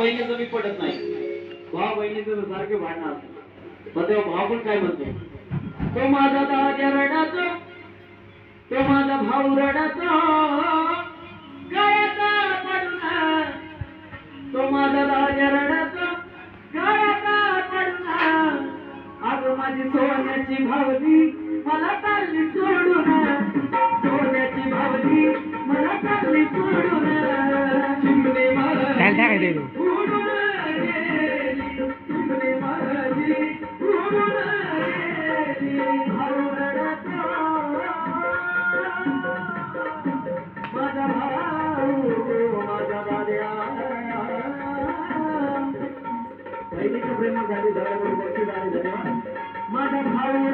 बहिणीचं मी पडत नाही. भाऊ बहिणीचं सारखे भांडण असतं. पण तेव्हा भाऊ पण काय म्हणतो, तो माझा दादा रडातो, तो माझा भाऊ रडातो गळ्याचा पडून, तो माझा दादा रडातो गळ्याचा पडून. अगं माझी सोन्याची भावली मला चालली सोडून, सोन्याची भावली मला चालली सोडून. चिमणे माझी उडून गेली, चिमणे माझी उडून गेली. भाऊ रडतो, माझा भाऊ माझा दाद्या. बहिणीच्या प्रेमासाठी धन्यवाद. माझा भाऊ